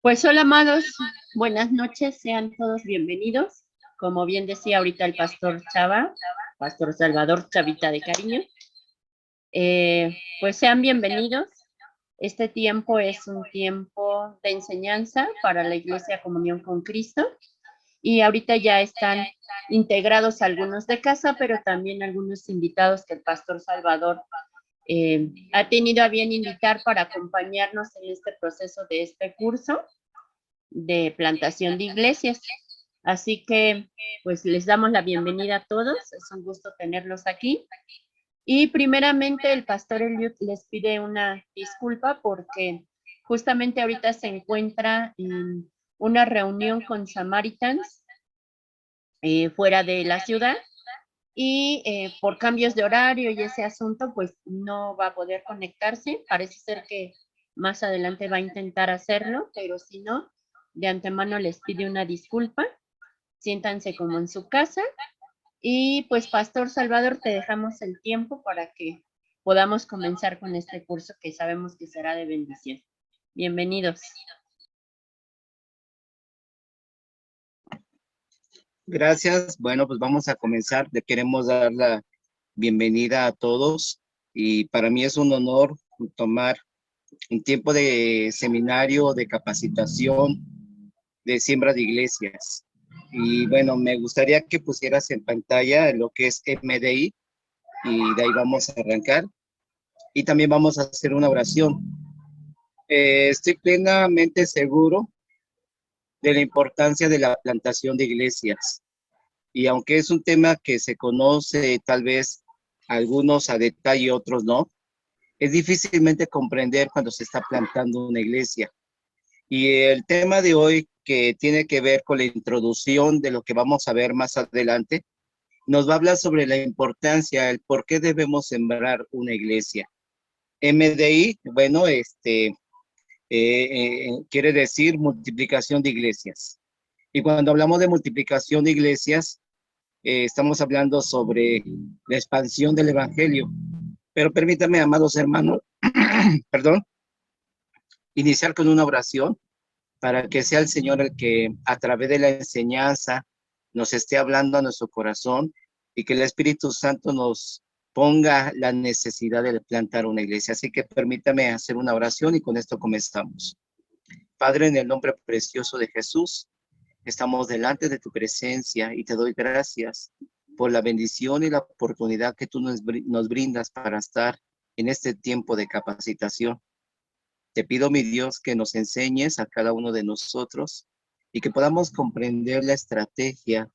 Pues hola, amados, buenas noches, sean todos bienvenidos. Como bien decía ahorita el pastor Chava, pastor Salvador Chavita de cariño, pues sean bienvenidos. Este tiempo es un tiempo de enseñanza para la Iglesia Comunión con Cristo y ahorita ya están integrados algunos de casa, pero también algunos invitados que el pastor Salvador ha tenido a bien invitar para acompañarnos en este proceso de este curso de plantación de iglesias. Así que, pues les damos la bienvenida a todos. Es un gusto tenerlos aquí. Y primeramente el pastor Eliud les pide una disculpa porque justamente ahorita se encuentra en una reunión con Samaritans fuera de la ciudad y por cambios de horario y ese asunto, pues no va a poder conectarse. Parece ser que más adelante va a intentar hacerlo, pero si no, de antemano les pide una disculpa. Siéntanse como en su casa. Y pues, Pastor Salvador, te dejamos el tiempo para que podamos comenzar con este curso que sabemos que será de bendición. Bienvenidos. Gracias. Bueno, pues vamos a comenzar. Le queremos dar la bienvenida a todos y para mí es un honor tomar un tiempo de seminario, de capacitación, de siembra de iglesias. Y bueno, me gustaría que pusieras en pantalla lo que es MDI y de ahí vamos a arrancar. Y también vamos a hacer una oración. Estoy plenamente seguro de la importancia de la plantación de iglesias. Y aunque es un tema que se conoce tal vez algunos a detalle, otros no, es difícilmente comprender cuando se está plantando una iglesia. Y el tema de hoy, que tiene que ver con la introducción de lo que vamos a ver más adelante, nos va a hablar sobre la importancia, el por qué debemos sembrar una iglesia. MDI, bueno, quiere decir multiplicación de iglesias. Y cuando hablamos de multiplicación de iglesias, estamos hablando sobre la expansión del evangelio. Pero permítame, amados hermanos, perdón, iniciar con una oración para que sea el Señor el que a través de la enseñanza nos esté hablando a nuestro corazón y que el Espíritu Santo nos ponga la necesidad de plantar una iglesia. Así que permítame hacer una oración y con esto comenzamos. Padre, en el nombre precioso de Jesús, estamos delante de tu presencia y te doy gracias por la bendición y la oportunidad que tú nos brindas para estar en este tiempo de capacitación. Te pido, mi Dios, que nos enseñes a cada uno de nosotros y que podamos comprender la estrategia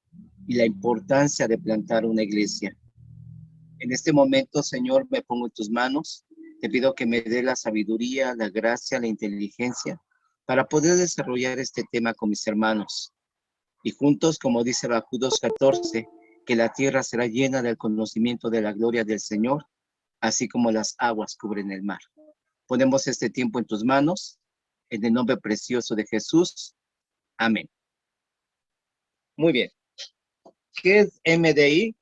y la importancia de plantar una iglesia. En este momento, Señor, me pongo en tus manos. Te pido que me dé la sabiduría, la gracia, la inteligencia para poder desarrollar este tema con mis hermanos. Y juntos, como dice Habacuc 2:14, que la tierra será llena del conocimiento de la gloria del Señor, así como las aguas cubren el mar. Ponemos este tiempo en tus manos, en el nombre precioso de Jesús. Amén. Muy bien. ¿Qué es MDI?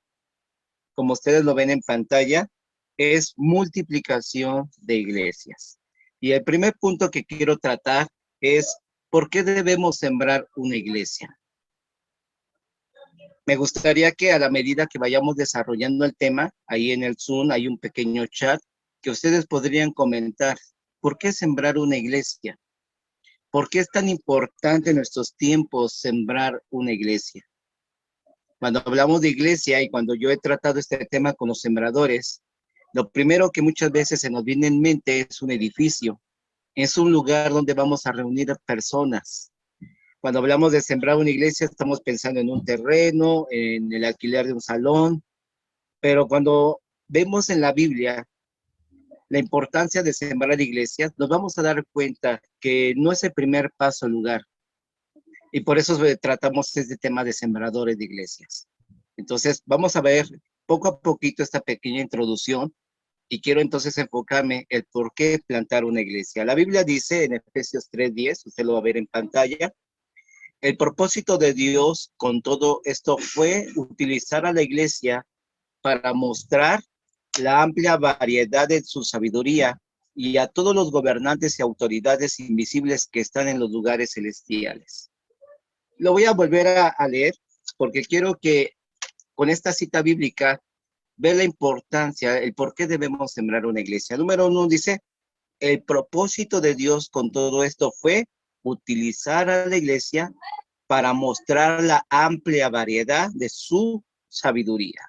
Como ustedes lo ven en pantalla, es multiplicación de iglesias. Y el primer punto que quiero tratar es ¿por qué debemos sembrar una iglesia? Me gustaría que a la medida que vayamos desarrollando el tema, ahí en el Zoom hay un pequeño chat que ustedes podrían comentar. ¿Por qué sembrar una iglesia? ¿Por qué es tan importante en nuestros tiempos sembrar una iglesia? Cuando hablamos de iglesia y cuando yo he tratado este tema con los sembradores, lo primero que muchas veces se nos viene en mente es un edificio. Es un lugar donde vamos a reunir a personas. Cuando hablamos de sembrar una iglesia, estamos pensando en un terreno, en el alquiler de un salón, pero cuando vemos en la Biblia la importancia de sembrar iglesias, nos vamos a dar cuenta que no es el primer paso al lugar. Y por eso tratamos este tema de sembradores de iglesias. Entonces, vamos a ver poco a poquito esta pequeña introducción y quiero entonces enfocarme el por qué plantar una iglesia. La Biblia dice en Efesios 3:10, usted lo va a ver en pantalla, el propósito de Dios con todo esto fue utilizar a la iglesia para mostrar la amplia variedad de su sabiduría y a todos los gobernantes y autoridades invisibles que están en los lugares celestiales. Lo voy a volver a leer porque quiero que con esta cita bíblica ve la importancia, el por qué debemos sembrar una iglesia. Número 1 dice, el propósito de Dios con todo esto fue utilizar a la iglesia para mostrar la amplia variedad de su sabiduría.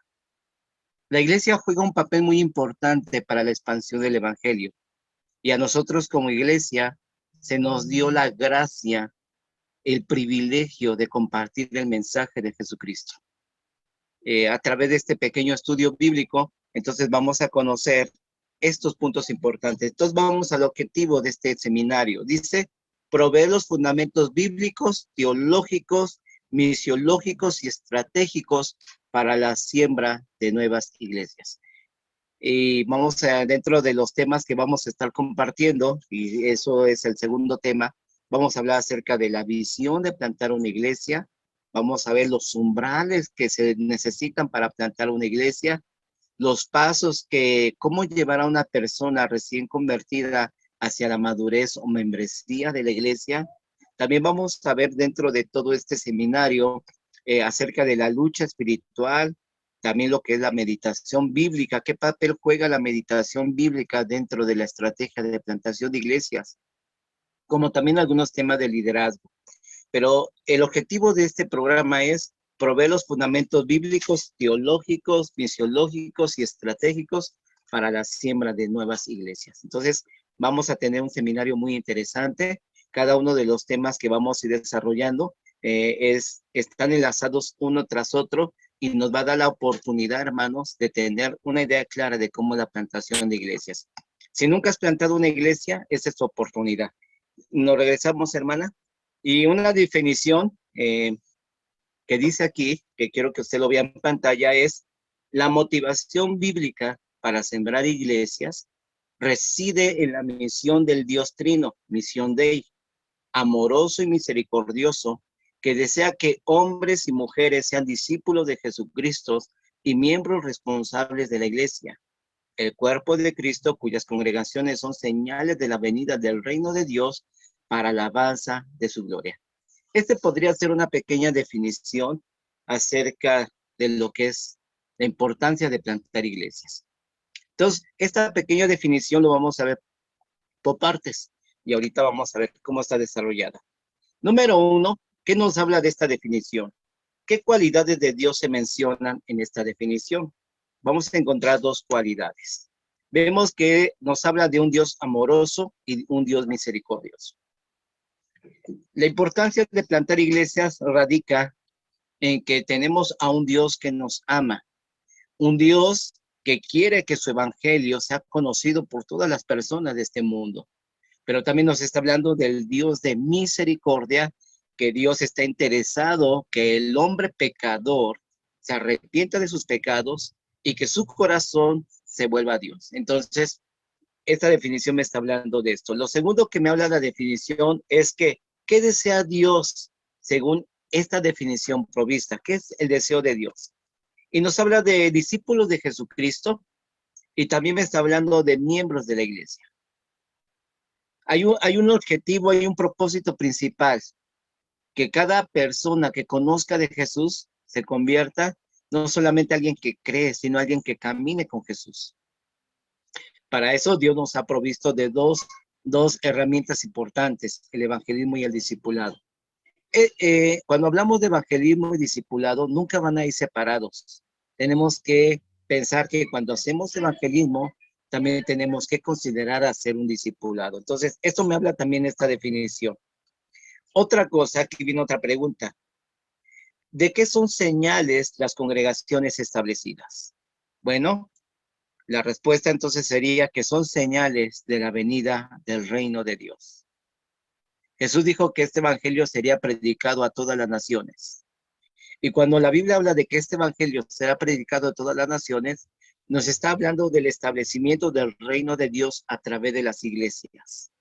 La iglesia juega un papel muy importante para la expansión del evangelio. Y a nosotros como iglesia se nos dio la gracia, el privilegio de compartir el mensaje de Jesucristo. A través de este pequeño estudio bíblico, entonces vamos a conocer estos puntos importantes. Entonces vamos al objetivo de este seminario. Dice, proveer los fundamentos bíblicos, teológicos, misiológicos y estratégicos para la siembra de nuevas iglesias. Y vamos a, dentro de los temas que vamos a estar compartiendo, y eso es el segundo tema, vamos a hablar acerca de la visión de plantar una iglesia. Vamos a ver los umbrales que se necesitan para plantar una iglesia, los pasos que, cómo llevar a una persona recién convertida hacia la madurez o membresía de la iglesia. También vamos a ver dentro de todo este seminario acerca de la lucha espiritual, también lo que es la meditación bíblica, qué papel juega la meditación bíblica dentro de la estrategia de plantación de iglesias, como también algunos temas de liderazgo. Pero el objetivo de este programa es proveer los fundamentos bíblicos, teológicos, misiológicos y estratégicos para la siembra de nuevas iglesias. Entonces, vamos a tener un seminario muy interesante. Cada uno de los temas que vamos a ir desarrollando están enlazados uno tras otro y nos va a dar la oportunidad, hermanos, de tener una idea clara de cómo es la plantación de iglesias. Si nunca has plantado una iglesia, esa es tu oportunidad. Nos regresamos, hermana. Y una definición que dice aquí, que quiero que usted lo vea en pantalla, es la motivación bíblica para sembrar iglesias reside en la misión del Dios Trino, misión Dei, amoroso y misericordioso, que desea que hombres y mujeres sean discípulos de Jesucristo y miembros responsables de la iglesia, el cuerpo de Cristo, cuyas congregaciones son señales de la venida del reino de Dios para la alabanza de su gloria. Este podría ser una pequeña definición acerca de lo que es la importancia de plantar iglesias. Entonces, esta pequeña definición lo vamos a ver por partes y ahorita vamos a ver cómo está desarrollada. Número 1, ¿qué nos habla de esta definición? ¿Qué cualidades de Dios se mencionan en esta definición? Vamos a encontrar dos cualidades. Vemos que nos habla de un Dios amoroso y un Dios misericordioso. La importancia de plantar iglesias radica en que tenemos a un Dios que nos ama, un Dios que quiere que su evangelio sea conocido por todas las personas de este mundo. Pero también nos está hablando del Dios de misericordia, que Dios está interesado que el hombre pecador se arrepienta de sus pecados y que su corazón se vuelva a Dios. Entonces, esta definición me está hablando de esto. Lo segundo que me habla la definición es que, ¿qué desea Dios según esta definición provista? ¿Qué es el deseo de Dios? Y nos habla de discípulos de Jesucristo y también me está hablando de miembros de la iglesia. Hay un objetivo, hay un propósito principal, que cada persona que conozca de Jesús se convierta no solamente alguien que cree, sino alguien que camine con Jesús. Para eso Dios nos ha provisto de dos herramientas importantes, el evangelismo y el discipulado. Cuando hablamos de evangelismo y discipulado, nunca van a ir separados. Tenemos que pensar que cuando hacemos evangelismo, también tenemos que considerar hacer un discipulado. Entonces, esto me habla también esta definición. Otra cosa, aquí viene otra pregunta. ¿De qué son señales las congregaciones establecidas? Bueno, la respuesta entonces sería que son señales de la venida del reino de Dios. Jesús dijo que este evangelio sería predicado a todas las naciones. Y cuando la Biblia habla de que este evangelio será predicado a todas las naciones, nos está hablando del establecimiento del reino de Dios a través de las iglesias.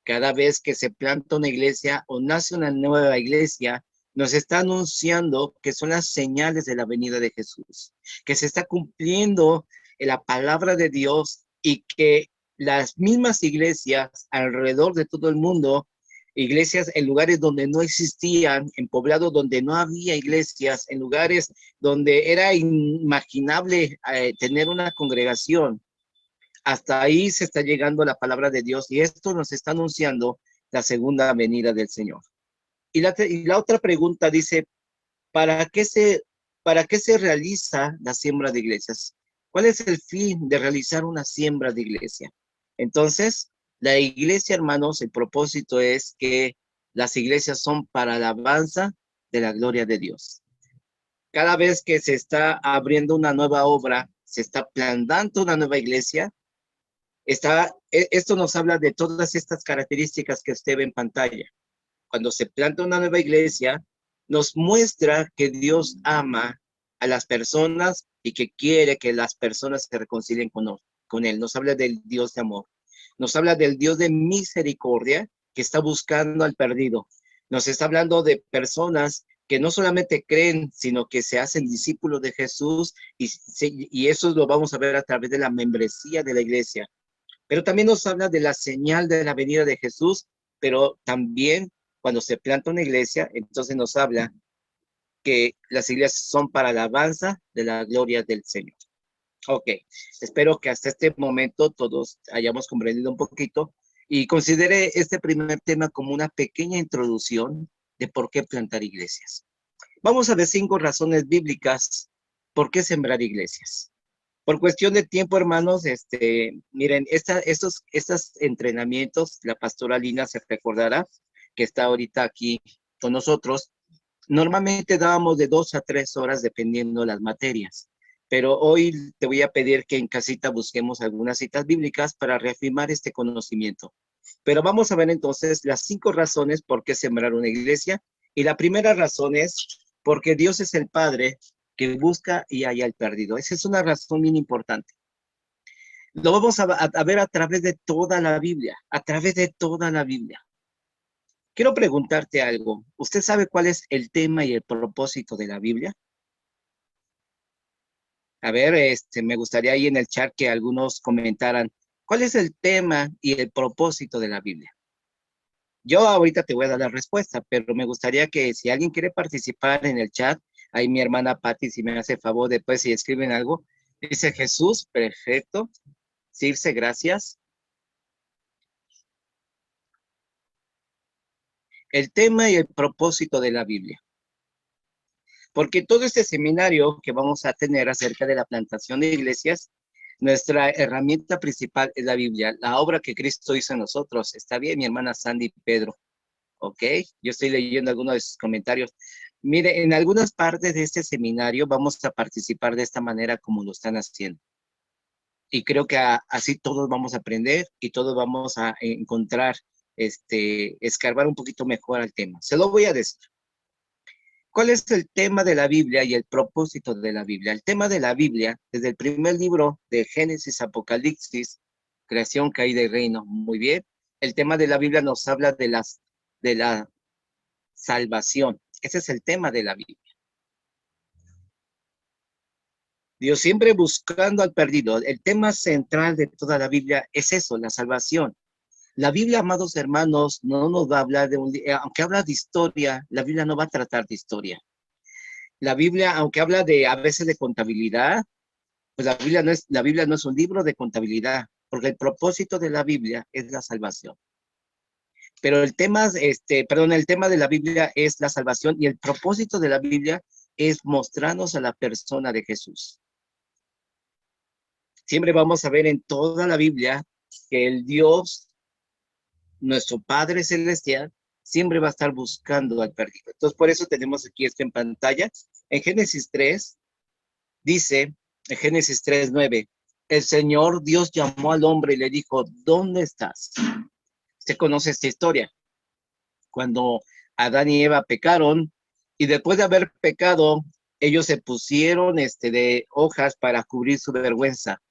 Cada vez que se planta una iglesia o nace una nueva iglesia, nos está anunciando que son las señales de la venida de Jesús, que se está cumpliendo la palabra de Dios y que las mismas iglesias alrededor de todo el mundo, iglesias en lugares donde no existían, en poblados donde no había iglesias, en lugares donde era inimaginable tener una congregación. Hasta ahí se está llegando la palabra de Dios y esto nos está anunciando la segunda venida del Señor. Y la otra pregunta dice, ¿para qué se realiza la siembra de iglesias? ¿Cuál es el fin de realizar una siembra de iglesia? Entonces, la iglesia, hermanos, el propósito es que las iglesias son para la alabanza de la gloria de Dios. Cada vez que se está abriendo una nueva obra, se está plantando una nueva iglesia, esto nos habla de todas estas características que usted ve en pantalla. Cuando se planta una nueva iglesia, nos muestra que Dios ama a las personas y que quiere que las personas se reconcilien con Él. Nos habla del Dios de amor. Nos habla del Dios de misericordia que está buscando al perdido. Nos está hablando de personas que no solamente creen, sino que se hacen discípulos de Jesús y eso lo vamos a ver a través de la membresía de la iglesia. Pero también nos habla de la señal de la venida de Jesús, pero también cuando se planta una iglesia, entonces nos habla que las iglesias son para la alabanza de la gloria del Señor. Ok, espero que hasta este momento todos hayamos comprendido un poquito y considere este primer tema como una pequeña introducción de por qué plantar iglesias. Vamos a ver 5 razones bíblicas por qué sembrar iglesias. Por cuestión de tiempo, hermanos, miren, estos entrenamientos, la pastora Lina se recordará que está ahorita aquí con nosotros. Normalmente dábamos de 2 a 3 horas dependiendo las materias, pero hoy te voy a pedir que en casita busquemos algunas citas bíblicas para reafirmar este conocimiento. Pero vamos a ver entonces las 5 razones por qué sembrar una iglesia. Y la primera razón es porque Dios es el Padre que busca y halla el perdido. Esa es una razón bien importante. Lo vamos a ver a través de toda la Biblia, a través de toda la Biblia. Quiero preguntarte algo. ¿Usted sabe cuál es el tema y el propósito de la Biblia? A ver, me gustaría ahí en el chat que algunos comentaran, ¿cuál es el tema y el propósito de la Biblia? Yo ahorita te voy a dar la respuesta, pero me gustaría que si alguien quiere participar en el chat, ahí mi hermana Patti, si me hace favor, después si escriben algo, dice Jesús, perfecto. Circe, gracias. El tema y el propósito de la Biblia. Porque todo este seminario que vamos a tener acerca de la plantación de iglesias, nuestra herramienta principal es la Biblia, la obra que Cristo hizo en nosotros. Está bien, mi hermana Sandy Pedro. Ok, yo estoy leyendo algunos de sus comentarios. Mire, en algunas partes de este seminario vamos a participar de esta manera como lo están haciendo. Y creo que así todos vamos a aprender y todos vamos a encontrar, escarbar un poquito mejor al tema. Se lo voy a decir. ¿Cuál es el tema de la Biblia y el propósito de la Biblia? El tema de la Biblia, desde el primer libro de Génesis, Apocalipsis, creación, caída y reino, muy bien. El tema de la Biblia nos habla de la salvación. Ese es el tema de la Biblia. Dios siempre buscando al perdido. El tema central de toda la Biblia es eso, la salvación. La Biblia, amados hermanos, no nos va a hablar aunque habla de historia, la Biblia no va a tratar de historia. La Biblia, aunque habla a veces de contabilidad, pues la Biblia no es un libro de contabilidad, porque el propósito de la Biblia es la salvación. Pero el tema de la Biblia es la salvación y el propósito de la Biblia es mostrarnos a la persona de Jesús. Siempre vamos a ver en toda la Biblia que el Dios, nuestro Padre Celestial, siempre va a estar buscando al perdido. Entonces, por eso tenemos aquí esto en pantalla. En Génesis 3, dice, en Génesis 3:9, el Señor Dios llamó al hombre y le dijo, ¿dónde estás? Usted conoce esta historia. Cuando Adán y Eva pecaron, y después de haber pecado, ellos se pusieron de hojas para cubrir su vergüenza.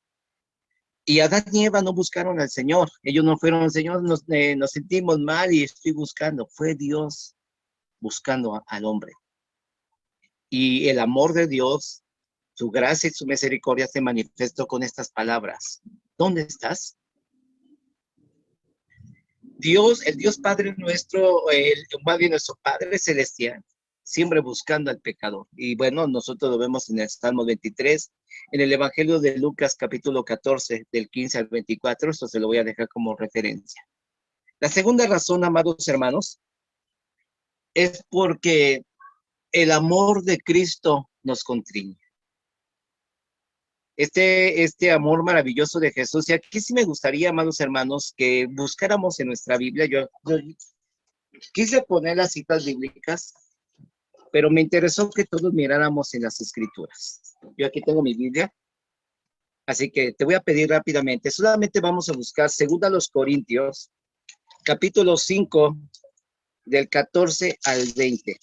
Y Adán y Eva no buscaron al Señor. Ellos no fueron, Señor, nos sentimos mal y estoy buscando. Fue Dios buscando al hombre. Y el amor de Dios, su gracia y su misericordia se manifestó con estas palabras. ¿Dónde estás? Dios, el Dios Padre nuestro, más bien nuestro Padre Celestial, siempre buscando al pecador. Y bueno, nosotros lo vemos en el Salmo 23, en el Evangelio de Lucas capítulo 14, del 15 al 24, esto se lo voy a dejar como referencia. La segunda razón, amados hermanos, es porque el amor de Cristo nos contriñe. Este amor maravilloso de Jesús, y aquí sí me gustaría, amados hermanos, que buscáramos en nuestra Biblia. Yo quise poner las citas bíblicas, pero me interesó que todos miráramos en las escrituras. Yo aquí tengo mi Biblia, así que te voy a pedir rápidamente, solamente vamos a buscar 2 Corintios, capítulo 5, del 14 al 20.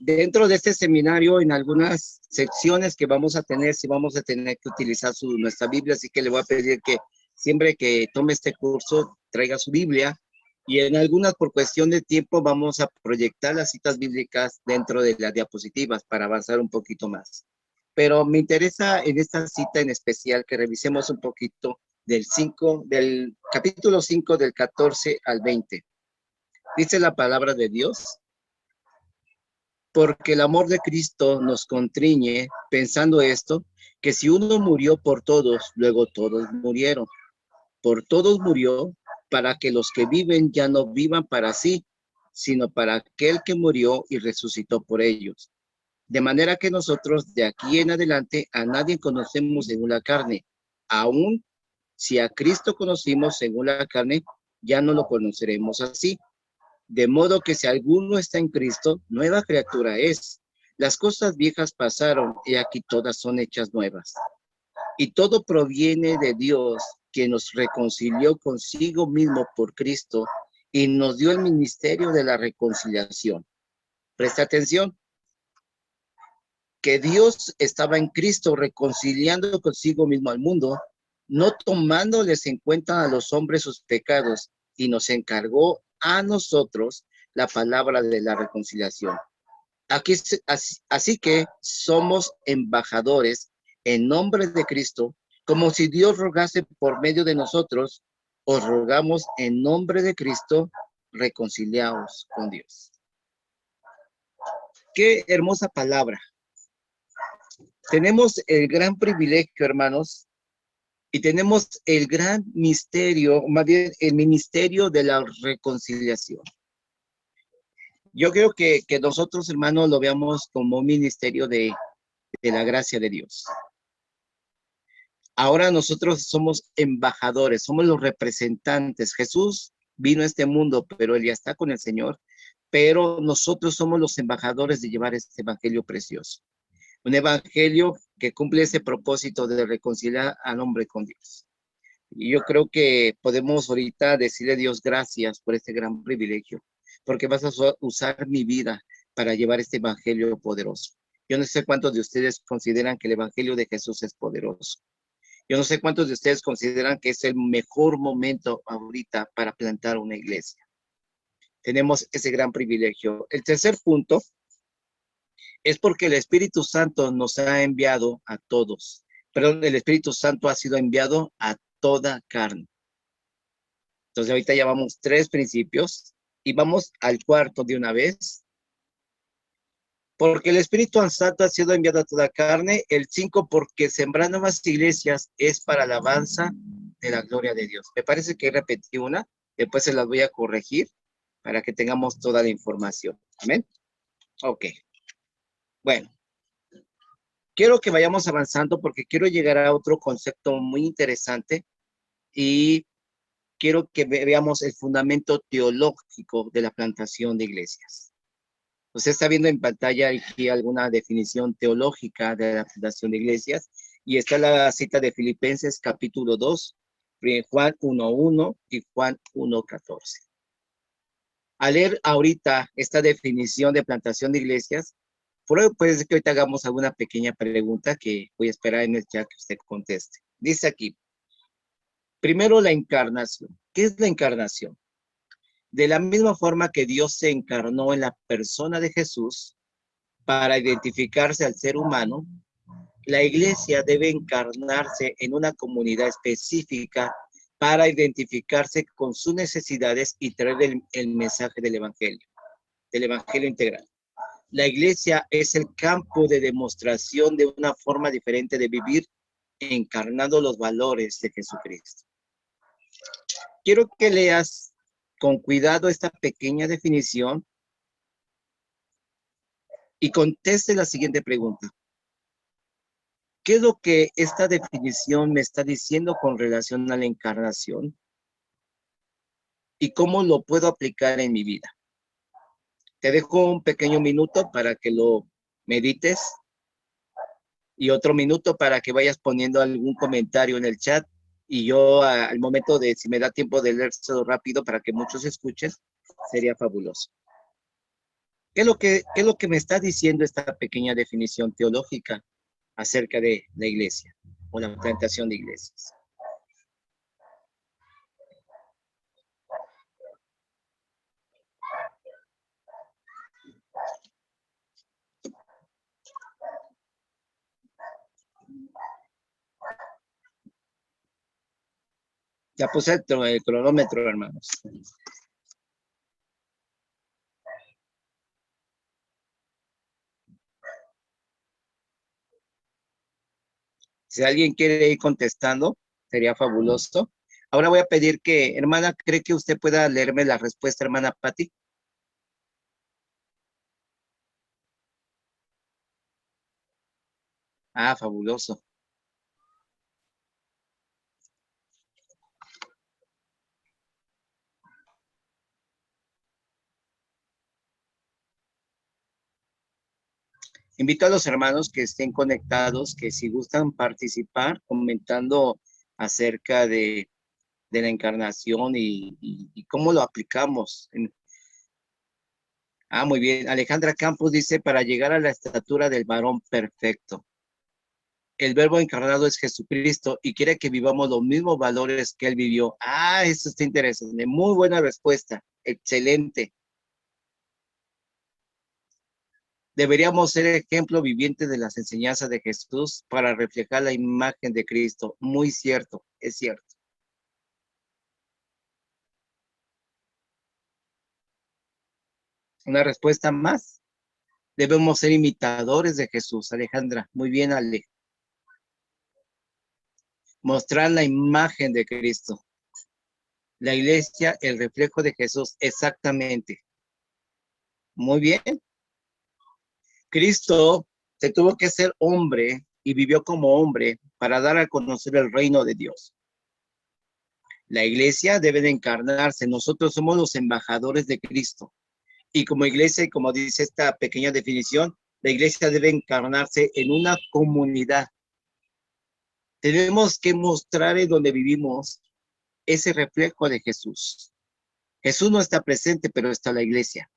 Dentro de este seminario, en algunas secciones que vamos a tener, sí vamos a tener que utilizar nuestra Biblia, así que le voy a pedir que siempre que tome este curso, traiga su Biblia, y en algunas, por cuestión de tiempo, vamos a proyectar las citas bíblicas dentro de las diapositivas para avanzar un poquito más. Pero me interesa en esta cita en especial que revisemos un poquito del capítulo 5, del 14 al 20. Dice la palabra de Dios: porque el amor de Cristo nos constriñe, pensando esto, que si uno murió por todos, luego todos murieron. Por todos murió, para que los que viven ya no vivan para sí, sino para aquel que murió y resucitó por ellos. De manera que nosotros de aquí en adelante a nadie conocemos según la carne. Aún si a Cristo conocimos según la carne, ya no lo conoceremos así. De modo que si alguno está en Cristo, nueva criatura es. Las cosas viejas pasaron y aquí todas son hechas nuevas. Y todo proviene de Dios, que nos reconcilió consigo mismo por Cristo y nos dio el ministerio de la reconciliación. Presta atención, que Dios estaba en Cristo reconciliando consigo mismo al mundo, no tomándoles en cuenta a los hombres sus pecados, y nos encargó a nosotros la palabra de la reconciliación. Así que somos embajadores en nombre de Cristo, como si Dios rogase por medio de nosotros. Os rogamos en nombre de Cristo, reconciliaos con Dios. Qué hermosa palabra. Tenemos el gran privilegio, hermanos, y tenemos el gran misterio, más bien el ministerio de la reconciliación. Yo creo que nosotros, hermanos, lo veamos como un ministerio de la gracia de Dios. Ahora nosotros somos embajadores, somos los representantes. Jesús vino a este mundo, pero él ya está con el Señor, pero nosotros somos los embajadores de llevar este evangelio precioso. Un evangelio que cumple ese propósito de reconciliar al hombre con Dios. Y yo creo que podemos ahorita decirle a Dios gracias por este gran privilegio, porque vas a usar mi vida para llevar este evangelio poderoso. Yo no sé cuántos de ustedes consideran que el evangelio de Jesús es poderoso. Yo no sé cuántos de ustedes consideran que es el mejor momento ahorita para plantar una iglesia. Tenemos ese gran privilegio. El tercer punto es porque el Espíritu Santo nos ha enviado a todos. Perdón, el Espíritu Santo ha sido enviado a toda carne. Entonces ahorita ya vamos 3 principios y vamos al cuarto de una vez. Porque el Espíritu Santo ha sido enviado a toda carne. El 5, porque sembrar nuevas iglesias es para la alabanza de la gloria de Dios. Me parece que repetí una, después se las voy a corregir para que tengamos toda la información. Amén. Ok. Bueno, quiero que vayamos avanzando porque quiero llegar a otro concepto muy interesante y quiero que veamos el fundamento teológico de la plantación de iglesias. Usted está viendo en pantalla aquí alguna definición teológica de la fundación de iglesias y está la cita de Filipenses capítulo 2, Juan 1:1 y Juan 1:14. Al leer ahorita esta definición de plantación de iglesias, puede ser que ahorita hagamos alguna pequeña pregunta que voy a esperar en el chat que usted conteste. Dice aquí, primero la encarnación. ¿Qué es la encarnación? De la misma forma que Dios se encarnó en la persona de Jesús para identificarse al ser humano, la iglesia debe encarnarse en una comunidad específica para identificarse con sus necesidades y traer el mensaje del evangelio integral. La iglesia es el campo de demostración de una forma diferente de vivir, encarnando los valores de Jesucristo. Quiero que leas con cuidado esta pequeña definición y conteste la siguiente pregunta. ¿Qué es lo que esta definición me está diciendo con relación a la encarnación? ¿Y cómo lo puedo aplicar en mi vida? Te dejo un pequeño minuto para que lo medites y otro minuto para que vayas poniendo algún comentario en el chat y yo al momento de, si me da tiempo de leerlo rápido para que muchos escuchen, sería fabuloso. ¿Qué es lo que me está diciendo esta pequeña definición teológica acerca de la iglesia o la plantación de iglesias? Ya puse el cronómetro, hermanos. Si alguien quiere ir contestando, sería fabuloso. Ahora voy a pedir que, hermana, ¿cree que usted pueda leerme la respuesta, hermana Patti? Ah, fabuloso. Invito a los hermanos que estén conectados, que si gustan participar, comentando acerca de la encarnación y cómo lo aplicamos. Ah, muy bien. Alejandra Campos dice, para llegar a la estatura del varón perfecto. El verbo encarnado es Jesucristo y quiere que vivamos los mismos valores que él vivió. Ah, eso está interesante. Muy buena respuesta. Excelente. Deberíamos ser ejemplo viviente de las enseñanzas de Jesús para reflejar la imagen de Cristo. Muy cierto, es cierto. Una respuesta más. Debemos ser imitadores de Jesús, Alejandra. Muy bien, Ale. Mostrar la imagen de Cristo. La iglesia, el reflejo de Jesús, exactamente. Muy bien. Cristo se tuvo que ser hombre y vivió como hombre para dar a conocer el reino de Dios. La iglesia debe de encarnarse. Nosotros somos los embajadores de Cristo. Y como iglesia, y como dice esta pequeña definición, la iglesia debe encarnarse en una comunidad. Tenemos que mostrar en donde vivimos ese reflejo de Jesús. Jesús no está presente, pero está la iglesia.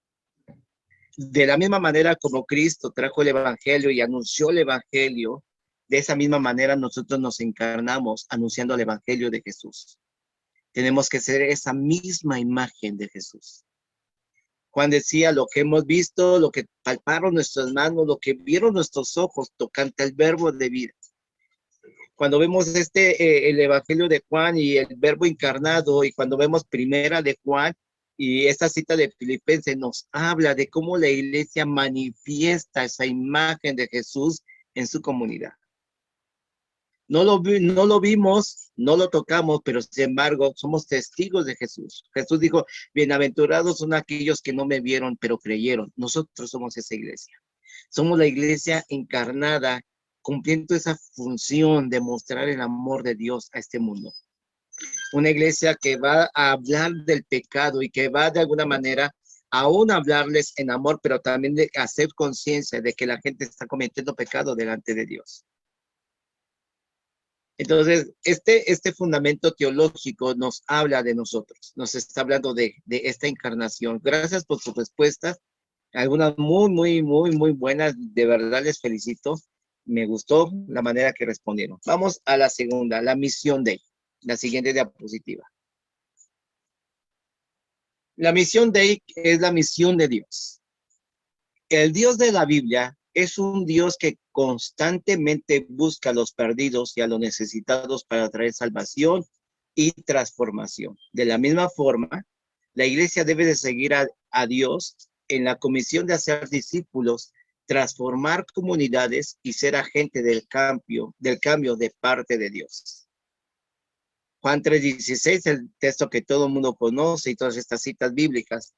De la misma manera como Cristo trajo el evangelio y anunció el evangelio, de esa misma manera nosotros nos encarnamos anunciando el evangelio de Jesús. Tenemos que ser esa misma imagen de Jesús. Juan decía, lo que hemos visto, lo que palparon nuestras manos, lo que vieron nuestros ojos, tocante al verbo de vida. Cuando vemos el evangelio de Juan y el verbo encarnado, y cuando vemos primera de Juan y esta cita de Filipenses nos habla de cómo la iglesia manifiesta esa imagen de Jesús en su comunidad. No lo vimos, no lo tocamos, pero sin embargo somos testigos de Jesús. Jesús dijo, bienaventurados son aquellos que no me vieron, pero creyeron. Nosotros somos esa iglesia. Somos la iglesia encarnada, cumpliendo esa función de mostrar el amor de Dios a este mundo. Una iglesia que va a hablar del pecado y que va de alguna manera aún hablarles en amor, pero también de hacer conciencia de que la gente está cometiendo pecado delante de Dios. Entonces, este fundamento teológico nos habla de nosotros, nos está hablando de esta encarnación. Gracias por sus respuestas, algunas muy buenas, de verdad les felicito. Me gustó la manera que respondieron. Vamos a la segunda, la misión de la siguiente diapositiva. La misión Dei es la misión de Dios. El Dios de la Biblia es un Dios que constantemente busca a los perdidos y a los necesitados para traer salvación y transformación. De la misma forma, la iglesia debe de seguir a Dios en la comisión de hacer discípulos, transformar comunidades y ser agente del cambio de parte de Dios. Juan 3:16, el texto que todo el mundo conoce y todas estas citas bíblicas.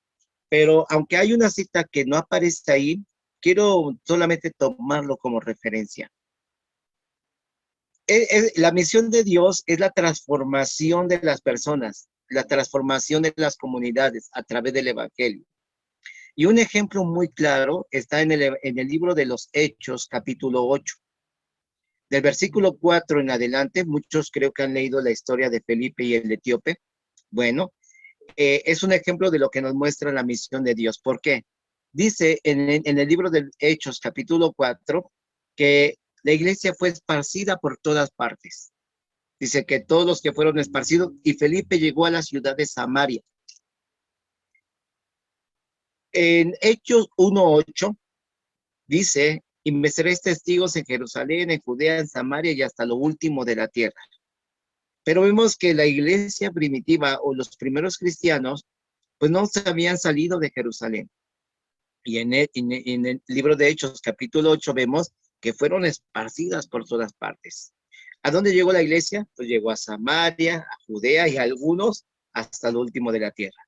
Pero aunque hay una cita que no aparece ahí, quiero solamente tomarlo como referencia. La misión de Dios es la transformación de las personas, la transformación de las comunidades a través del Evangelio. Y un ejemplo muy claro está en el libro de los Hechos, capítulo 8. Del versículo 4 en adelante, muchos creo que han leído la historia de Felipe y el etíope. Bueno, es un ejemplo de lo que nos muestra la misión de Dios. ¿Por qué? Dice en el libro de Hechos, capítulo 4, que la iglesia fue esparcida por todas partes. Dice que todos los que fueron esparcidos, y Felipe llegó a la ciudad de Samaria. En Hechos 1:8 dice, y me seréis testigos en Jerusalén, en Judea, en Samaria y hasta lo último de la tierra. Pero vemos que la iglesia primitiva o los primeros cristianos, pues no se habían salido de Jerusalén. Y en el libro de Hechos, capítulo 8, vemos que fueron esparcidas por todas partes. ¿A dónde llegó la iglesia? Pues llegó a Samaria, a Judea y a algunos hasta lo último de la tierra.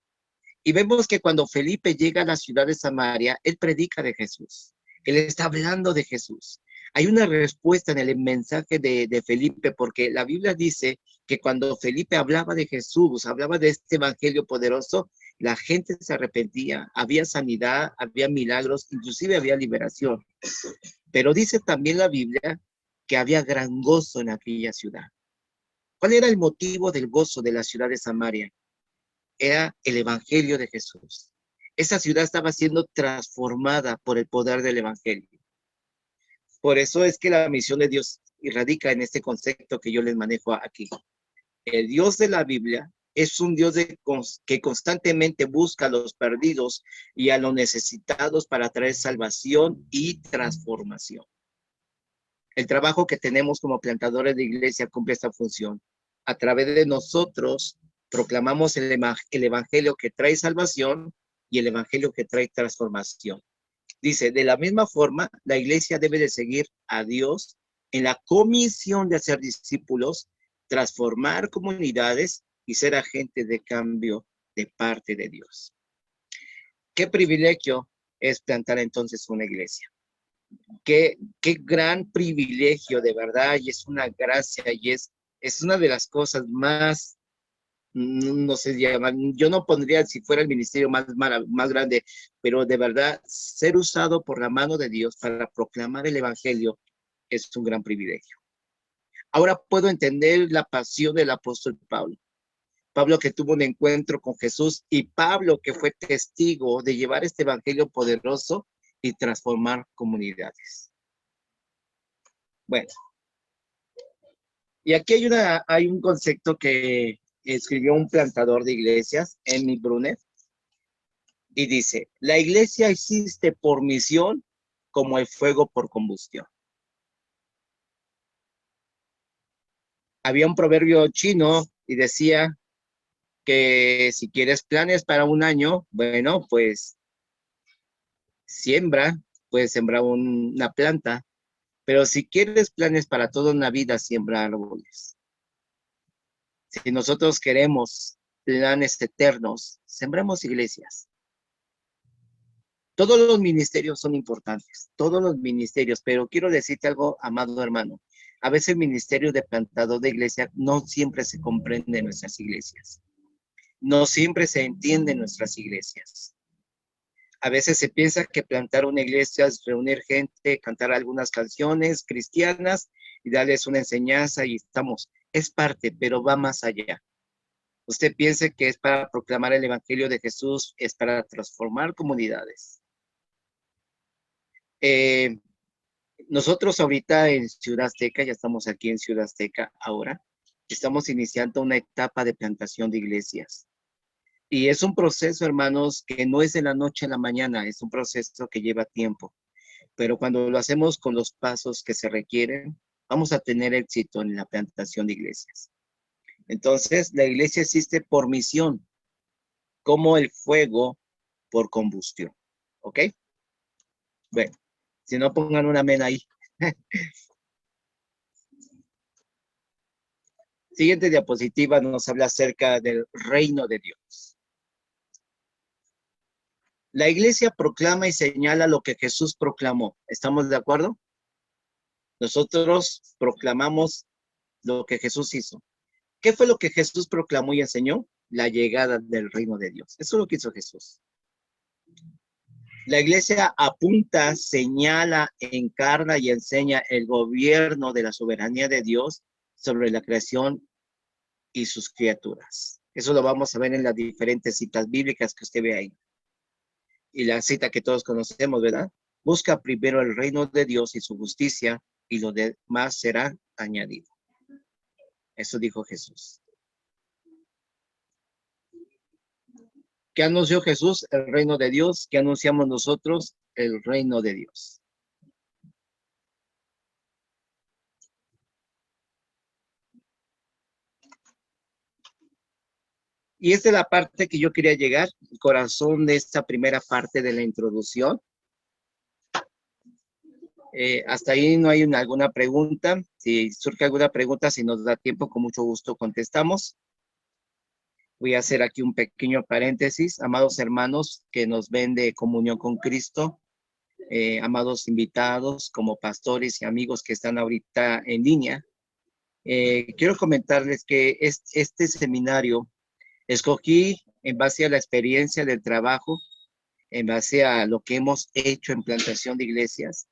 Y vemos que cuando Felipe llega a la ciudad de Samaria, él predica de Jesús. Él está hablando de Jesús. Hay una respuesta en el mensaje de Felipe, porque la Biblia dice que cuando Felipe hablaba de Jesús, hablaba de este evangelio poderoso, la gente se arrepentía, había sanidad, había milagros, inclusive había liberación. Pero dice también la Biblia que había gran gozo en aquella ciudad. ¿Cuál era el motivo del gozo de la ciudad de Samaria? Era el evangelio de Jesús. Esa ciudad estaba siendo transformada por el poder del evangelio. Por eso es que la misión de Dios radica en este concepto que yo les manejo aquí. El Dios de la Biblia es un Dios que constantemente busca a los perdidos y a los necesitados para traer salvación y transformación. El trabajo que tenemos como plantadores de iglesia cumple esta función. A través de nosotros proclamamos el evangelio que trae salvación y el evangelio que trae transformación. Dice, de la misma forma, la iglesia debe de seguir a Dios en la comisión de hacer discípulos, transformar comunidades y ser agente de cambio de parte de Dios. ¿Qué privilegio es plantar entonces una iglesia? Qué gran privilegio de verdad, y es una gracia, y es una de las cosas más, no sé, yo no pondría si fuera el ministerio más grande, pero de verdad, ser usado por la mano de Dios para proclamar el evangelio es un gran privilegio. Ahora puedo entender la pasión del apóstol Pablo. Pablo que tuvo un encuentro con Jesús y Pablo que fue testigo de llevar este evangelio poderoso y transformar comunidades. Bueno, y aquí hay un concepto que escribió un plantador de iglesias, Emmy Brunet, y dice, la iglesia existe por misión como el fuego por combustión. Había un proverbio chino y decía que si quieres planes para un año, bueno, pues siembra, puedes sembrar una planta, pero si quieres planes para toda una vida, siembra árboles. Si nosotros queremos planes eternos, sembremos iglesias. Todos los ministerios son importantes, todos los ministerios, pero quiero decirte algo, amado hermano. A veces el ministerio de plantador de iglesia no siempre se comprende en nuestras iglesias. No siempre se entiende en nuestras iglesias. A veces se piensa que plantar una iglesia es reunir gente, cantar algunas canciones cristianas y darles una enseñanza y estamos. Es parte, pero va más allá. Usted piense que es para proclamar el evangelio de Jesús, es para transformar comunidades. Nosotros ahorita en Ciudad Azteca, ya estamos aquí en Ciudad Azteca ahora, estamos iniciando una etapa de plantación de iglesias. Y es un proceso, hermanos, que no es de la noche a la mañana, es un proceso que lleva tiempo. Pero cuando lo hacemos con los pasos que se requieren, vamos a tener éxito en la plantación de iglesias. Entonces, la iglesia existe por misión, como el fuego por combustión. ¿Ok? Bueno, si no, pongan un amén ahí. Siguiente diapositiva nos habla acerca del reino de Dios. La iglesia proclama y señala lo que Jesús proclamó. ¿Estamos de acuerdo? Nosotros proclamamos lo que Jesús hizo. ¿Qué fue lo que Jesús proclamó y enseñó? La llegada del reino de Dios. Eso es lo que hizo Jesús. La iglesia apunta, señala, encarna y enseña el gobierno de la soberanía de Dios sobre la creación y sus criaturas. Eso lo vamos a ver en las diferentes citas bíblicas que usted ve ahí. Y la cita que todos conocemos, ¿verdad? Busca primero el reino de Dios y su justicia, y lo demás será añadido. Eso dijo Jesús. ¿Qué anunció Jesús? El reino de Dios. ¿Qué anunciamos nosotros? El reino de Dios. Y esta es la parte que yo quería llegar, el corazón de esta primera parte de la introducción. Hasta ahí no hay alguna pregunta. Si surge alguna pregunta, si nos da tiempo, con mucho gusto contestamos. Voy a hacer aquí un pequeño paréntesis. Amados hermanos que nos ven de Comunión con Cristo, amados invitados como pastores y amigos que están ahorita en línea, quiero comentarles que este seminario escogí en base a la experiencia del trabajo, en base a lo que hemos hecho en plantación de iglesias.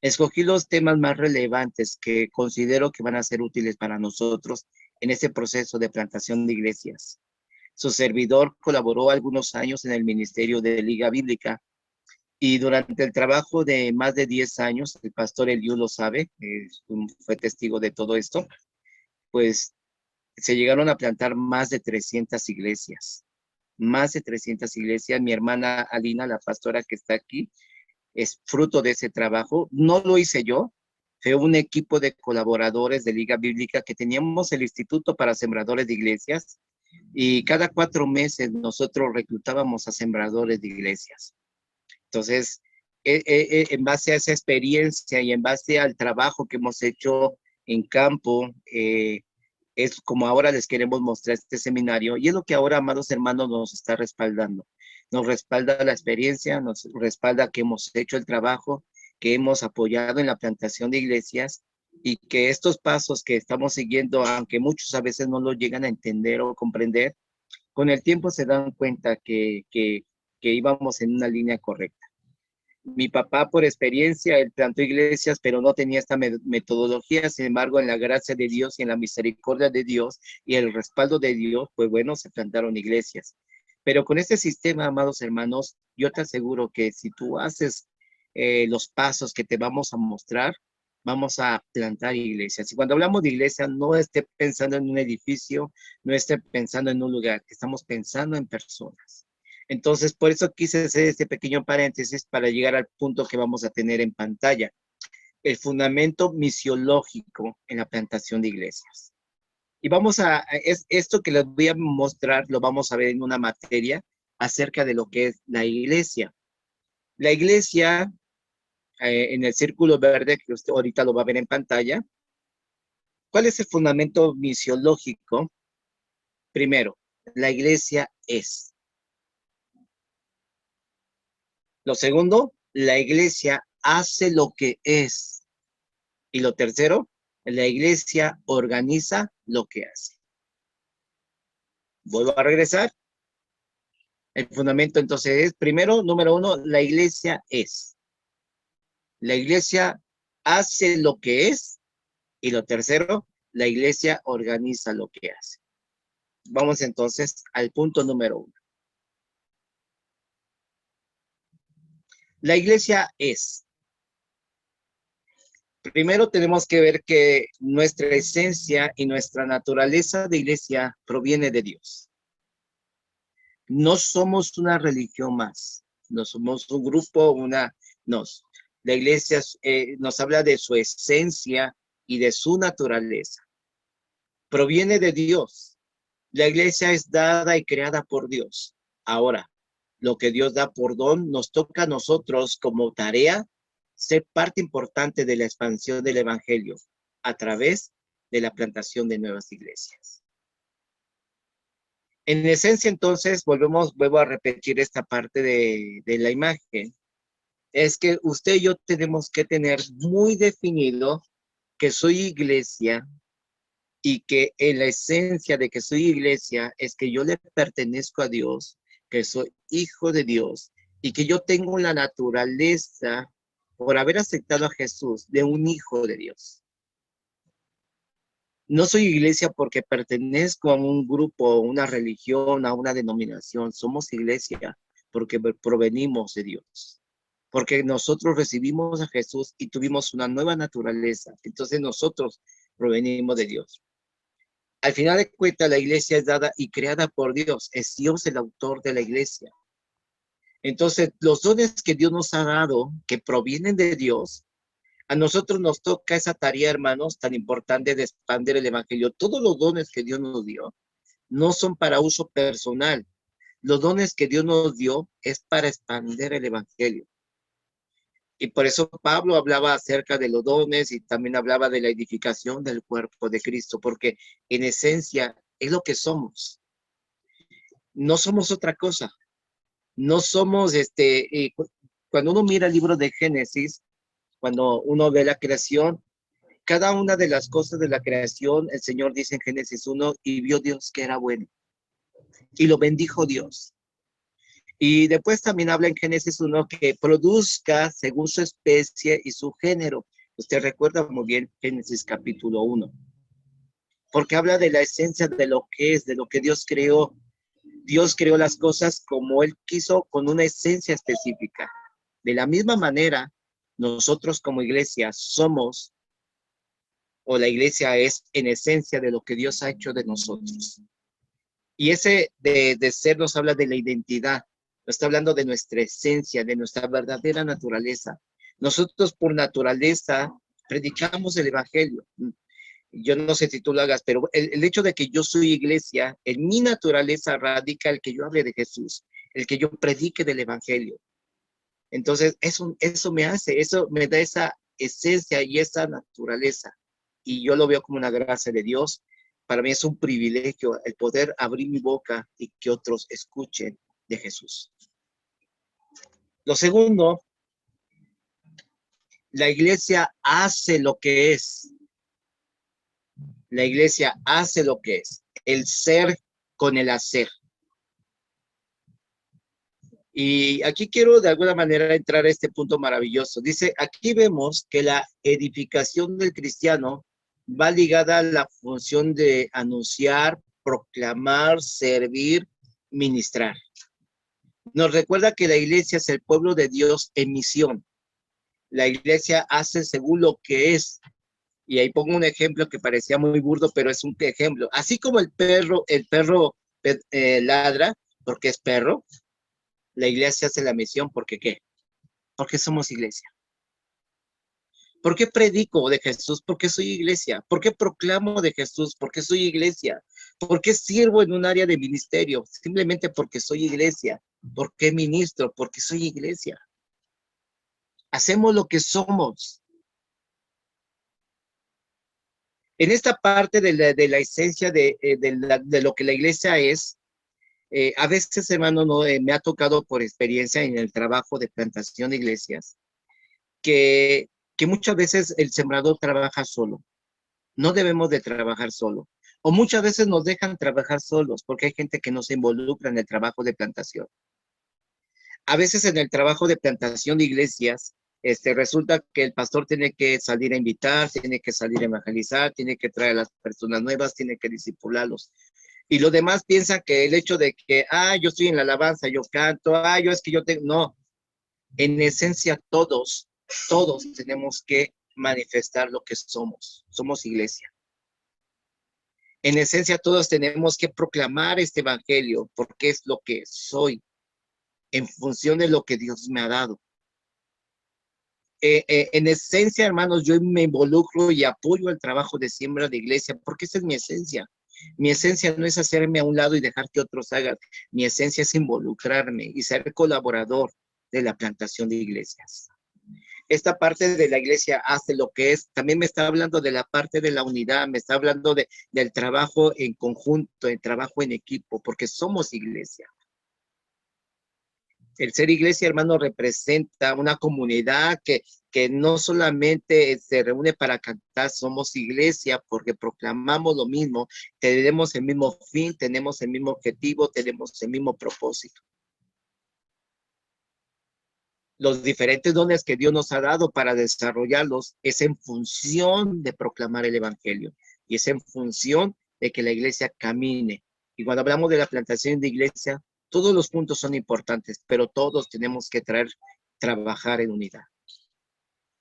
Escogí los temas más relevantes que considero que van a ser útiles para nosotros en este proceso de plantación de iglesias. Su servidor colaboró algunos años en el Ministerio de Liga Bíblica y durante el trabajo de más de 10 años, el pastor Eliú lo sabe, fue testigo de todo esto, pues se llegaron a plantar más de 300 iglesias. Más de 300 iglesias. Mi hermana Alina, la pastora que está aquí, es fruto de ese trabajo. No lo hice yo, fue un equipo de colaboradores de Liga Bíblica que teníamos el Instituto para Sembradores de Iglesias y cada 4 meses nosotros reclutábamos a sembradores de iglesias. Entonces, en base a esa experiencia y en base al trabajo que hemos hecho en campo, es como ahora les queremos mostrar este seminario y es lo que ahora, amados hermanos, nos está respaldando. Nos respalda la experiencia, nos respalda que hemos hecho el trabajo, que hemos apoyado en la plantación de iglesias y que estos pasos que estamos siguiendo, aunque muchos a veces no lo llegan a entender o comprender, con el tiempo se dan cuenta que íbamos en una línea correcta. Mi papá, por experiencia, él plantó iglesias, pero no tenía esta metodología. Sin embargo, en la gracia de Dios y en la misericordia de Dios y el respaldo de Dios, pues bueno, se plantaron iglesias. Pero con este sistema, amados hermanos, yo te aseguro que si tú haces los pasos que te vamos a mostrar, vamos a plantar iglesias. Y cuando hablamos de iglesia, no esté pensando en un edificio, no esté pensando en un lugar, estamos pensando en personas. Entonces, por eso quise hacer este pequeño paréntesis para llegar al punto que vamos a tener en pantalla. El fundamento misiológico en la plantación de iglesias. Y esto que les voy a mostrar, lo vamos a ver en una materia acerca de lo que es la iglesia. La iglesia, en el círculo verde, que usted ahorita lo va a ver en pantalla, ¿cuál es el fundamento misiológico? Primero, la iglesia es. Lo segundo, la iglesia hace lo que es. Y lo tercero, la iglesia organiza lo que hace. Vuelvo a regresar. El fundamento entonces es, primero, número uno, la iglesia es. La iglesia hace lo que es. Y lo tercero, la iglesia organiza lo que hace. Vamos entonces al punto número uno. La iglesia es. Primero tenemos que ver que nuestra esencia y nuestra naturaleza de iglesia proviene de Dios. No somos una religión más, no somos un grupo, nos. La iglesia nos habla de su esencia y de su naturaleza. Proviene de Dios. La iglesia es dada y creada por Dios. Ahora, lo que Dios da por don nos toca a nosotros como tarea ser parte importante de la expansión del evangelio a través de la plantación de nuevas iglesias. En esencia, entonces, vuelvo a repetir esta parte de la imagen. Es que usted y yo tenemos que tener muy definido que soy iglesia y que en la esencia de que soy iglesia es que yo le pertenezco a Dios, que soy hijo de Dios y que yo tengo la naturaleza por haber aceptado a Jesús de un hijo de Dios. No soy iglesia porque pertenezco a un grupo, a una religión, a una denominación. Somos iglesia porque provenimos de Dios. Porque nosotros recibimos a Jesús y tuvimos una nueva naturaleza. Entonces nosotros provenimos de Dios. Al final de cuentas, la iglesia es dada y creada por Dios. Es Dios el autor de la iglesia. Entonces, los dones que Dios nos ha dado, que provienen de Dios, a nosotros nos toca esa tarea, hermanos, tan importante de expandir el evangelio. Todos los dones que Dios nos dio no son para uso personal. Los dones que Dios nos dio es para expandir el evangelio. Y por eso Pablo hablaba acerca de los dones y también hablaba de la edificación del cuerpo de Cristo, porque en esencia es lo que somos. No somos otra cosa. No somos, cuando uno mira el libro de Génesis, cuando uno ve la creación, cada una de las cosas de la creación, el Señor dice en Génesis 1, y vio Dios que era bueno, y lo bendijo Dios. Y después también habla en Génesis 1 que produzca según su especie y su género. Usted recuerda muy bien Génesis capítulo 1, porque habla de la esencia de lo que es, de lo que Dios creó. Dios creó las cosas como Él quiso, con una esencia específica. De la misma manera, nosotros como iglesia somos, o la iglesia es en esencia de lo que Dios ha hecho de nosotros. Y ese de ser nos habla de la identidad, nos está hablando de nuestra esencia, de nuestra verdadera naturaleza. Nosotros por naturaleza predicamos el evangelio. Yo no sé si tú lo hagas, pero el hecho de que yo soy iglesia, en mi naturaleza radica el que yo hable de Jesús, el que yo predique del evangelio. Entonces, eso me da esa esencia y esa naturaleza. Y yo lo veo como una gracia de Dios. Para mí es un privilegio el poder abrir mi boca y que otros escuchen de Jesús. Lo segundo, la iglesia hace lo que es. La iglesia hace lo que es. El ser con el hacer. Y aquí quiero de alguna manera entrar a este punto maravilloso. Dice, aquí vemos que la edificación del cristiano va ligada a la función de anunciar, proclamar, servir, ministrar. Nos recuerda que la iglesia es el pueblo de Dios en misión. La iglesia hace según lo que es. Y ahí pongo un ejemplo que parecía muy burdo, pero es un ejemplo. Así como el perro ladra porque es perro, la iglesia hace la misión porque ¿qué? Porque somos iglesia. ¿Por qué predico de Jesús? Porque soy iglesia. ¿Por qué proclamo de Jesús? Porque soy iglesia. ¿Por qué sirvo en un área de ministerio? Simplemente porque soy iglesia. ¿Por qué ministro? Porque soy iglesia. Hacemos lo que somos. En esta parte de la esencia de lo que la iglesia es, a veces, hermano, no, me ha tocado por experiencia en el trabajo de plantación de iglesias, que muchas veces el sembrador trabaja solo. No debemos de trabajar solo. O muchas veces nos dejan trabajar solos porque hay gente que no se involucra en el trabajo de plantación. A veces en el trabajo de plantación de iglesias, resulta que el pastor tiene que salir a invitar, tiene que salir a evangelizar, tiene que traer a las personas nuevas, tiene que discipularlos. Y los demás piensan que el hecho de que, yo estoy en la alabanza, yo canto, yo es que yo tengo, no. En esencia todos tenemos que manifestar lo que somos. Somos iglesia. En esencia, todos tenemos que proclamar este evangelio porque es lo que soy en función de lo que Dios me ha dado. En esencia, hermanos, yo me involucro y apoyo el trabajo de siembra de iglesia porque esa es mi esencia. Mi esencia no es hacerme a un lado y dejar que otros hagan. Mi esencia es involucrarme y ser colaborador de la plantación de iglesias. Esta parte de la iglesia hace lo que es, también me está hablando de la parte de la unidad, me está hablando del trabajo en conjunto, el trabajo en equipo, porque somos iglesia. El ser iglesia, hermano, representa una comunidad que no solamente se reúne para cantar, somos iglesia porque proclamamos lo mismo, tenemos el mismo fin, tenemos el mismo objetivo, tenemos el mismo propósito. Los diferentes dones que Dios nos ha dado para desarrollarlos es en función de proclamar el evangelio y es en función de que la iglesia camine. Y cuando hablamos de la plantación de iglesia, todos los puntos son importantes, pero todos tenemos que trabajar en unidad.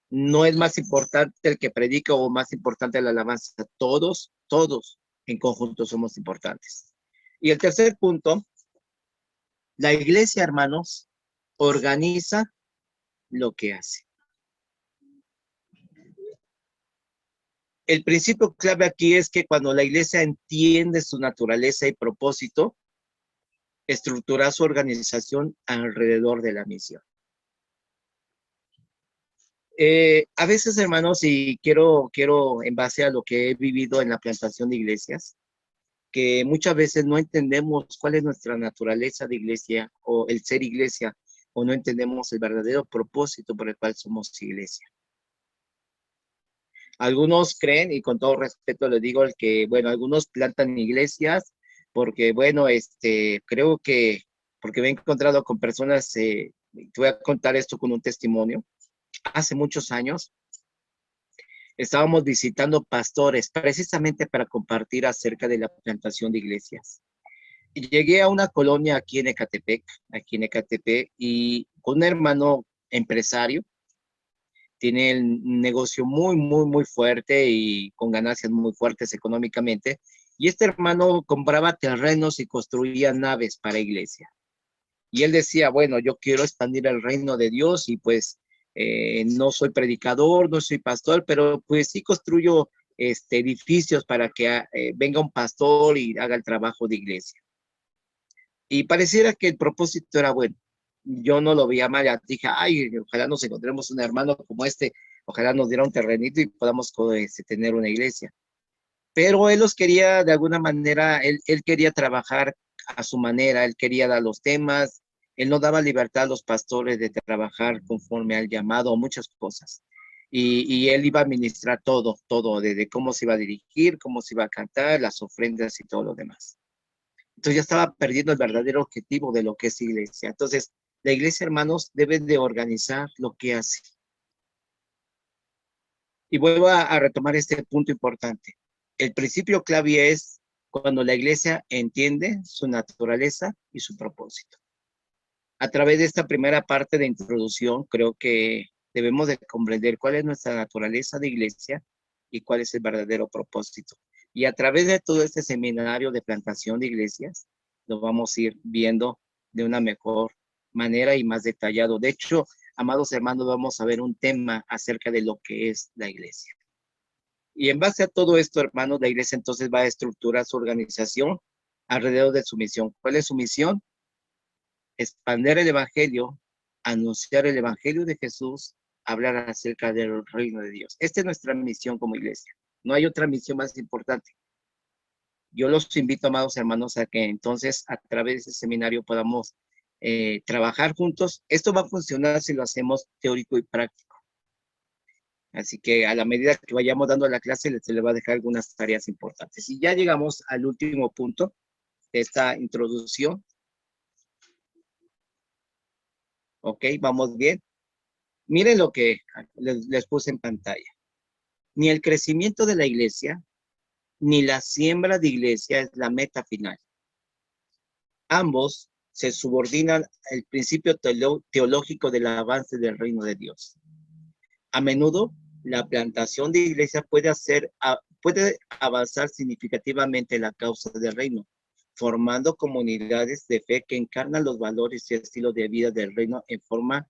No es más importante el que predica o más importante la alabanza. Todos en conjunto somos importantes. Y el tercer punto, la iglesia, hermanos, organiza lo que hace. El principio clave aquí es que cuando la iglesia entiende su naturaleza y propósito, estructura su organización alrededor de la misión. A veces, hermanos, y quiero en base a lo que he vivido en la plantación de iglesias, que muchas veces no entendemos cuál es nuestra naturaleza de iglesia o el ser iglesia, o no entendemos el verdadero propósito por el cual somos iglesia. Algunos creen, y con todo respeto les digo, que, bueno, algunos plantan iglesias porque, bueno, creo que, porque me he encontrado con personas, te voy a contar esto con un testimonio. Hace muchos años estábamos visitando pastores precisamente para compartir acerca de la plantación de iglesias. Y llegué a una colonia aquí en Ecatepec, y con un hermano empresario, tiene un negocio muy fuerte y con ganancias muy fuertes económicamente. Y este hermano compraba terrenos y construía naves para iglesia. Y él decía, bueno, yo quiero expandir el reino de Dios y pues no soy predicador, no soy pastor, pero pues sí construyo edificios para que venga un pastor y haga el trabajo de iglesia. Y pareciera que el propósito era bueno. Yo no lo veía mal, dije, ay, ojalá nos encontremos un hermano como ojalá nos diera un terrenito y podamos tener una iglesia. Pero él los quería, de alguna manera, él quería trabajar a su manera, él quería dar los temas, él no daba libertad a los pastores de trabajar conforme al llamado, muchas cosas. Y él iba a administrar todo, desde cómo se iba a dirigir, cómo se iba a cantar, las ofrendas y todo lo demás. Entonces ya estaba perdiendo el verdadero objetivo de lo que es iglesia. Entonces, la iglesia, hermanos, debe de organizar lo que hace. Y vuelvo a retomar este punto importante. El principio clave es cuando la iglesia entiende su naturaleza y su propósito. A través de esta primera parte de introducción, creo que debemos de comprender cuál es nuestra naturaleza de iglesia y cuál es el verdadero propósito. Y a través de todo este seminario de plantación de iglesias, lo vamos a ir viendo de una mejor manera y más detallado. De hecho, amados hermanos, vamos a ver un tema acerca de lo que es la iglesia. Y en base a todo esto, hermanos, la iglesia entonces va a estructurar su organización alrededor de su misión. ¿Cuál es su misión? Expandir el evangelio, anunciar el evangelio de Jesús, hablar acerca del reino de Dios. Esta es nuestra misión como iglesia. No hay otra misión más importante. Yo los invito, amados hermanos, a que entonces a través de este seminario podamos trabajar juntos. Esto va a funcionar si lo hacemos teórico y práctico. Así que a la medida que vayamos dando la clase, se le va a dejar algunas tareas importantes. Y ya llegamos al último punto de esta introducción. Ok, vamos bien. Miren lo que les puse en pantalla. Ni el crecimiento de la iglesia, ni la siembra de iglesia es la meta final. Ambos se subordinan al principio teológico del avance del reino de Dios. A menudo, la plantación de iglesia puede puede avanzar significativamente la causa del reino, formando comunidades de fe que encarnan los valores y estilos de vida del reino en forma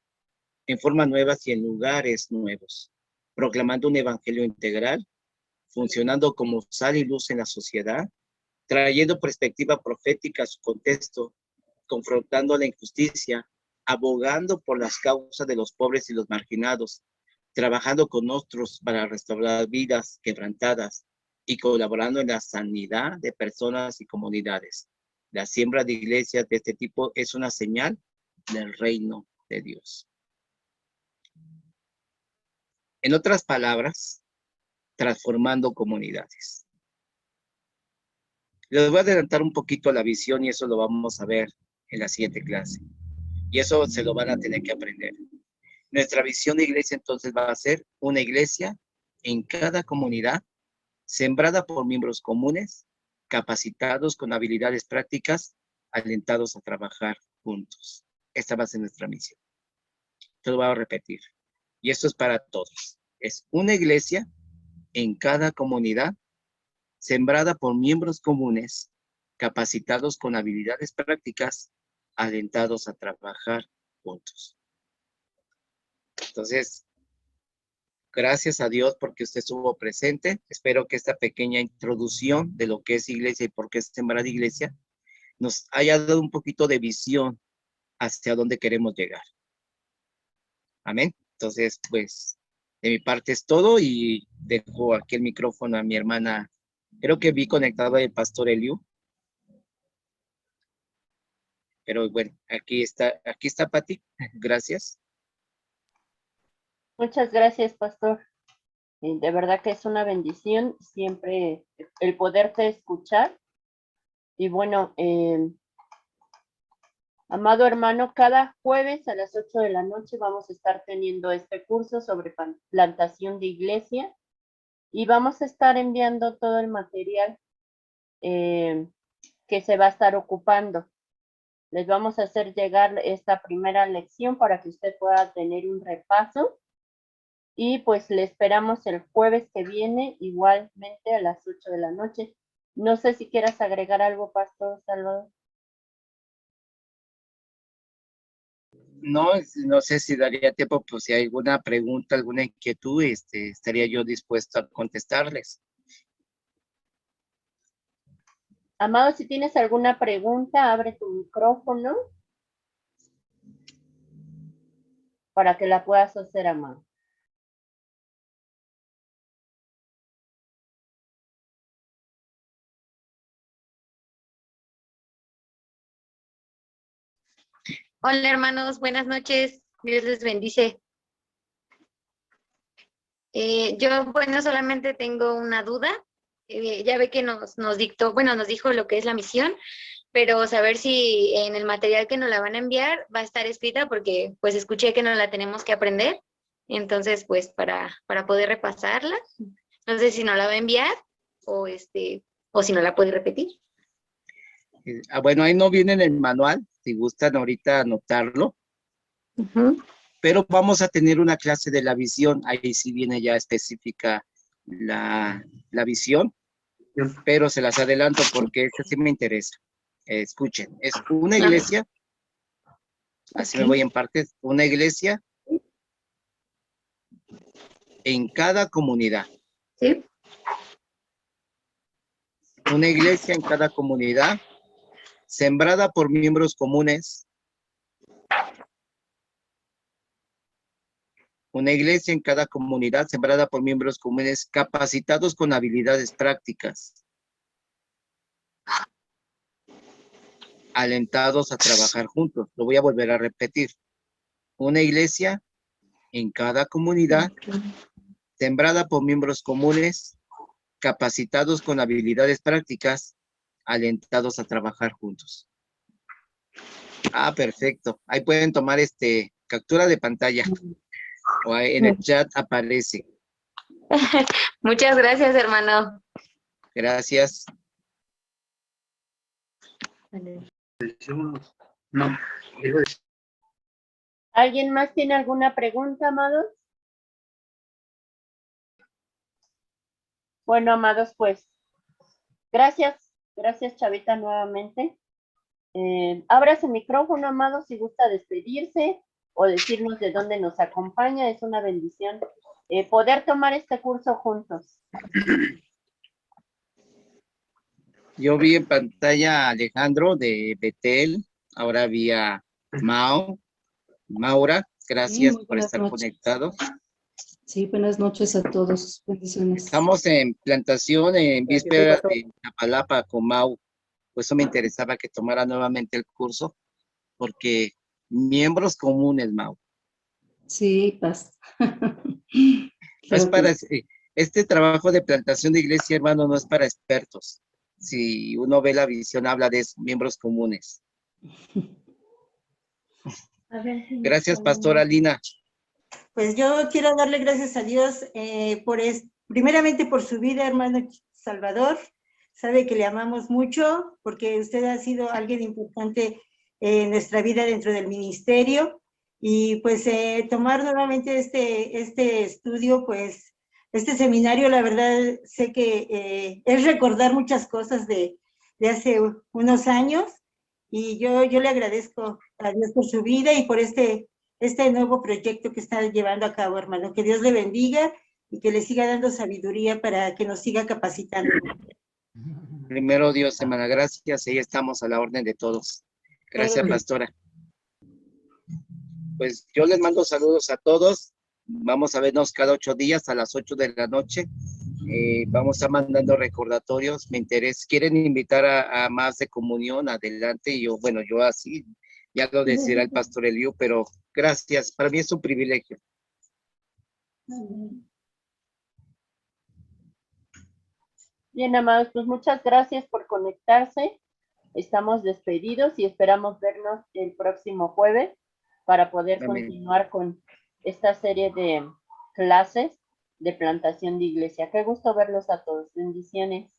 nuevas y en lugares nuevos, proclamando un evangelio integral, funcionando como sal y luz en la sociedad, trayendo perspectiva profética a su contexto, confrontando la injusticia, abogando por las causas de los pobres y los marginados, trabajando con otros para restaurar vidas quebrantadas y colaborando en la sanidad de personas y comunidades. La siembra de iglesias de este tipo es una señal del reino de Dios. En otras palabras, transformando comunidades. Les voy a adelantar un poquito la visión y eso lo vamos a ver en la siguiente clase. Y eso se lo van a tener que aprender. Nuestra visión de iglesia entonces va a ser una iglesia en cada comunidad, sembrada por miembros comunes, capacitados con habilidades prácticas, alentados a trabajar juntos. Esta va a ser nuestra misión. Te lo voy a repetir. Y esto es para todos. Es una iglesia en cada comunidad, sembrada por miembros comunes, capacitados con habilidades prácticas, alentados a trabajar juntos. Entonces, gracias a Dios porque usted estuvo presente. Espero que esta pequeña introducción de lo que es iglesia y por qué es sembrar iglesia nos haya dado un poquito de visión hacia dónde queremos llegar. Amén. Entonces, pues, de mi parte es todo y dejo aquí el micrófono a mi hermana. Creo que vi conectado el pastor Eliu. Pero bueno, aquí está Pati. Gracias. Muchas gracias, pastor. De verdad que es una bendición siempre el poderte escuchar. Y bueno, amado hermano, cada jueves a las 8 de la noche vamos a estar teniendo este curso sobre plantación de iglesia y vamos a estar enviando todo el material que se va a estar ocupando. Les vamos a hacer llegar esta primera lección para que usted pueda tener un repaso. Y pues le esperamos el jueves que viene, igualmente a las 8 de la noche. No sé si quieras agregar algo, Pastor Salvador. No sé si daría tiempo, pues si hay alguna pregunta, alguna inquietud, estaría yo dispuesto a contestarles. Amado, si tienes alguna pregunta, abre tu micrófono para que la puedas hacer, amado. Hola hermanos, buenas noches. Dios les bendice. Bueno, solamente tengo una duda. Ya ve que nos dictó, bueno, nos dijo lo que es la misión, pero saber si en el material que nos la van a enviar va a estar escrita, porque pues escuché que nos la tenemos que aprender. Entonces, pues para poder repasarla, no sé si nos la va a enviar o o si no la puede repetir. Bueno, ahí no viene en el manual, si gustan ahorita anotarlo. Pero vamos a tener una clase de la visión, ahí sí viene ya específica la visión, pero se las adelanto porque esta sí me interesa. Escuchen, es una iglesia, así me voy en partes, una iglesia en cada comunidad. ¿Sí? Una iglesia en cada comunidad, sembrada por miembros comunes. Una iglesia en cada comunidad, sembrada por miembros comunes, capacitados con habilidades prácticas, alentados a trabajar juntos. Lo voy a volver a repetir. Una iglesia en cada comunidad, sembrada por miembros comunes, capacitados con habilidades prácticas, alentados a trabajar juntos. Ah, perfecto. Ahí pueden tomar captura de pantalla. O ahí en el chat aparece. Muchas gracias, hermano. Gracias. No. ¿Alguien más tiene alguna pregunta, amados? Bueno, amados, pues, gracias Chavita nuevamente. Abra su micrófono, amado, si gusta despedirse o decirnos de dónde nos acompaña. Es una bendición poder tomar este curso juntos. Yo vi en pantalla a Alejandro de Betel, ahora vi a Maura, gracias muy por buenas estar noches. conectado. Sí, buenas noches a todos. Bendiciones. Estamos en plantación en víspera de Chapalapa con Mau. Por eso me interesaba que tomara nuevamente el curso, porque miembros comunes, Mau. Sí, paz. No es Claro para, que este trabajo de plantación de iglesia, hermano, no es para expertos. Si uno ve la visión, habla de miembros comunes. Gracias, Pastora Lina. Pues yo quiero darle gracias a Dios primeramente por su vida, hermano Salvador. Sabe que le amamos mucho porque usted ha sido alguien importante en nuestra vida dentro del ministerio. Y pues tomar nuevamente este estudio, pues este seminario, la verdad sé que es recordar muchas cosas de hace unos años. Y yo le agradezco a Dios por su vida y por este nuevo proyecto que está llevando a cabo, hermano. Que Dios le bendiga y que le siga dando sabiduría para que nos siga capacitando. Primero Dios, hermana, gracias. Ahí estamos a la orden de todos. Gracias, Pastora. Pues yo les mando saludos a todos. Vamos a vernos cada 8 días a las 8 de la noche. Vamos a estar mandando recordatorios. Me interesa. ¿Quieren invitar a más de comunión? Adelante. Yo así, ya lo decidirá el pastor Eliu, pero gracias. Para mí es un privilegio. Bien, amados, pues muchas gracias por conectarse. Estamos despedidos y esperamos vernos el próximo jueves para poder Amén. continuar con esta serie de clases de plantación de iglesia. Qué gusto verlos a todos. Bendiciones.